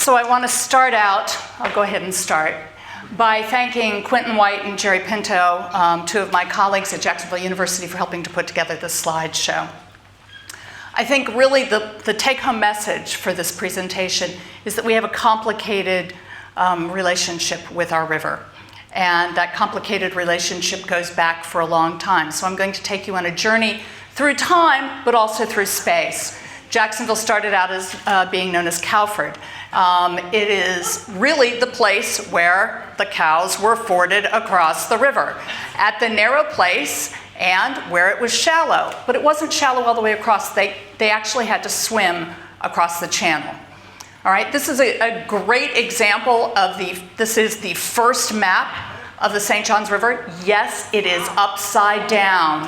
So I want to start out, I'll go ahead and start, by thanking Quentin White and Jerry Pinto, two of my colleagues at Jacksonville University, for helping to put together this slideshow. I think really the take-home message for this presentation is that we have a complicated relationship with our river. And that complicated relationship goes back for a long time. So I'm going to take you on a journey through time, but also through space. Jacksonville started out as being known as Cowford. It is really the place where the cows were forded across the river, at the narrow place and where it was shallow. But it wasn't shallow all the way across. They actually had to swim across the channel. All right, this is a great example of this is the first map of the St. Johns River. Yes, it is upside down,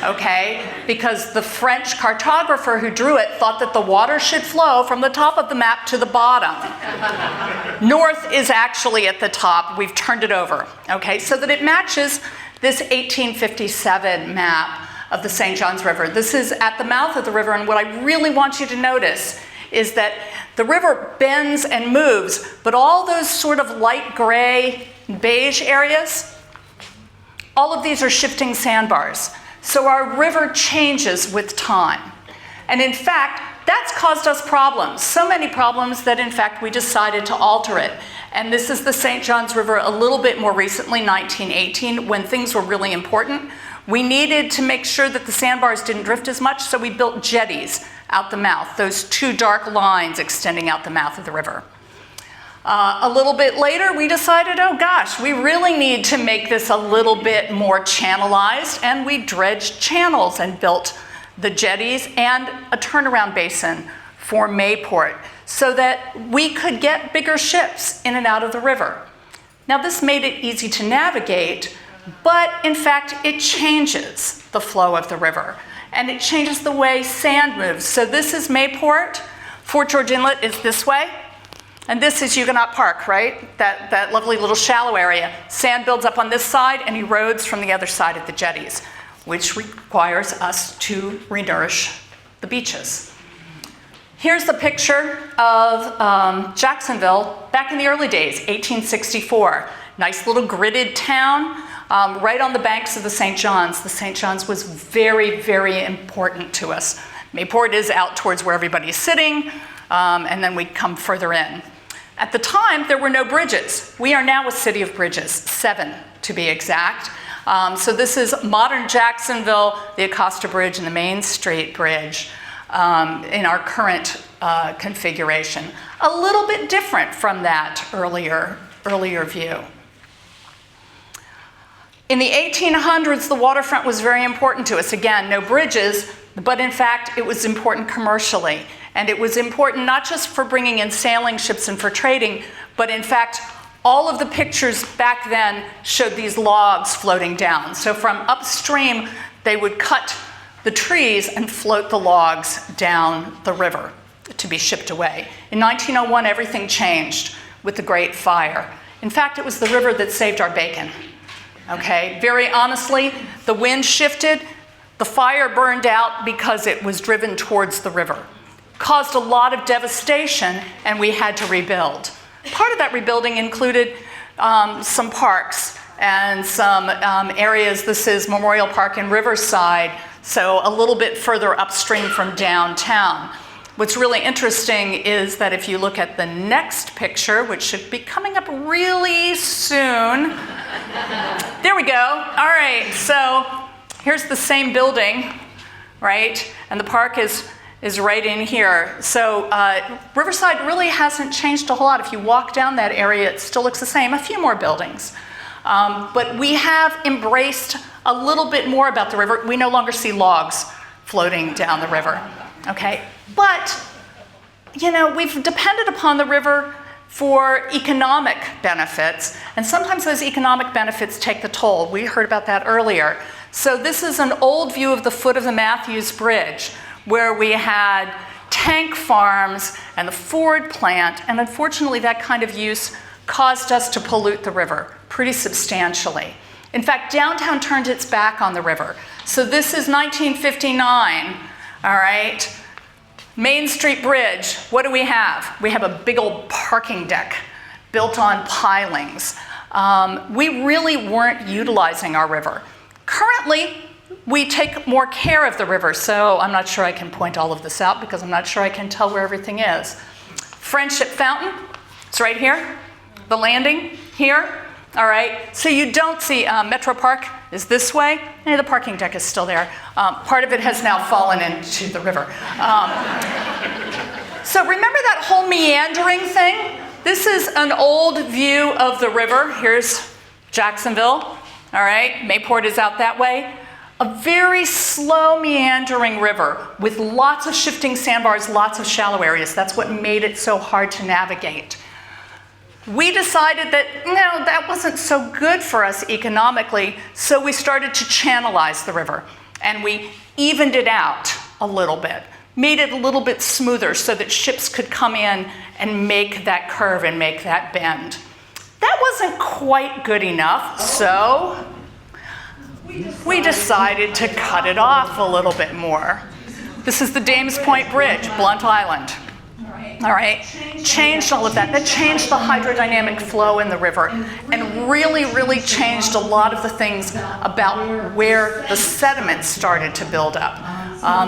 okay? Because the French cartographer who drew it thought that the water should flow from the top of the map to the bottom. North is actually at the top. We've turned it over, okay? So that it matches this 1857 map of the St. Johns River. This is at the mouth of the river, and what I really want you to notice is that the river bends and moves, but all those sort of light gray, beige areas, all of these are shifting sandbars. So our river changes with time. And in fact, that's caused us problems. So many problems that in fact we decided to alter it. And this is the St. Johns River a little bit more recently, 1918, when things were really important. We needed to make sure that the sandbars didn't drift as much, so we built jetties out the mouth, those two dark lines extending out the mouth of the river. A little bit later, we decided, oh gosh, we really need to make this a little bit more channelized, and we dredged channels and built the jetties and a turnaround basin for Mayport so that we could get bigger ships in and out of the river. Now, this made it easy to navigate, but in fact, it changes the flow of the river, and it changes the way sand moves. So this is Mayport. Fort George Inlet is this way. And this is Huguenot Park, right? That lovely little shallow area. Sand builds up on this side and erodes from the other side of the jetties, which requires us to renourish the beaches. Here's the picture of Jacksonville back in the early days, 1864. Nice little gridded town right on the banks of the St. Johns. The St. Johns was very, very important to us. Mayport is out towards where everybody's sitting, and then we come further in. At the time, there were no bridges. We are now a city of bridges, 7 to be exact. So this is modern Jacksonville, the Acosta Bridge and the Main Street Bridge in our current configuration. A little bit different from that earlier view. In the 1800s, the waterfront was very important to us. Again, no bridges, but in fact, it was important commercially. And it was important not just for bringing in sailing ships and for trading, but in fact, all of the pictures back then showed these logs floating down. So from upstream, they would cut the trees and float the logs down the river to be shipped away. In 1901, everything changed with the Great Fire. In fact, it was the river that saved our bacon. Okay, very honestly, the wind shifted, the fire burned out because it was driven towards the river. Caused a lot of devastation, and we had to rebuild. Part of that rebuilding included some parks and some areas. This is Memorial Park in Riverside, so a little bit further upstream from downtown. What's really interesting is that if you look at the next picture, which should be coming up really soon. There we go. All right, so here's the same building, right? And the park is right in here. So Riverside really hasn't changed a whole lot. If you walk down that area, it still looks the same, a few more buildings. But we have embraced a little bit more about the river. We no longer see logs floating down the river, okay? But, you know, we've depended upon the river for economic benefits, and sometimes those economic benefits take the toll. We heard about that earlier. So this is an old view of the foot of the Matthews Bridge, where we had tank farms and the Ford plant, and unfortunately that kind of use caused us to pollute the river pretty substantially. In fact, downtown turned its back on the river. So this is 1959, all right? Main Street Bridge, what do we have? We have a big old parking deck built on pilings. We really weren't utilizing our river. Currently, we take more care of the river, so I'm not sure I can point all of this out because I'm not sure I can tell where everything is. Friendship Fountain, it's right here. The landing here, all right. So you don't see Metro Park is this way. The parking deck is still there. Part of it has now fallen into the river. So remember that whole meandering thing? This is an old view of the river. Here's Jacksonville, all right. Mayport is out that way. A very slow meandering river with lots of shifting sandbars, lots of shallow areas. That's what made it so hard to navigate. We decided that, no, that wasn't so good for us economically, so we started to channelize the river. And we evened it out a little bit, made it a little bit smoother so that ships could come in and make that curve and make that bend. That wasn't quite good enough, so we decided to cut it off a little bit more. This is the Dames Point Bridge, Blunt Island. All right, changed all of that. That changed the hydrodynamic flow in the river and really, really changed a lot of the things about where the sediment started to build up.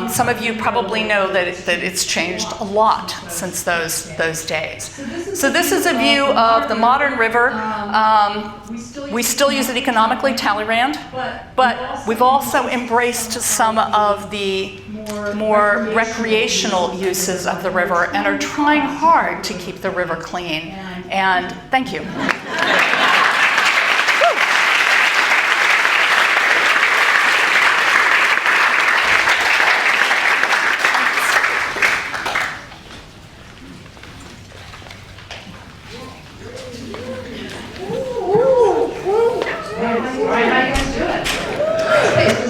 Some of you probably know that it's changed a lot since those days. So this is a view of the modern river. We still use it economically, Talleyrand, but we've also embraced some of the more recreational uses of the river and are trying hard to keep the river clean. And thank you. How are you guys doing?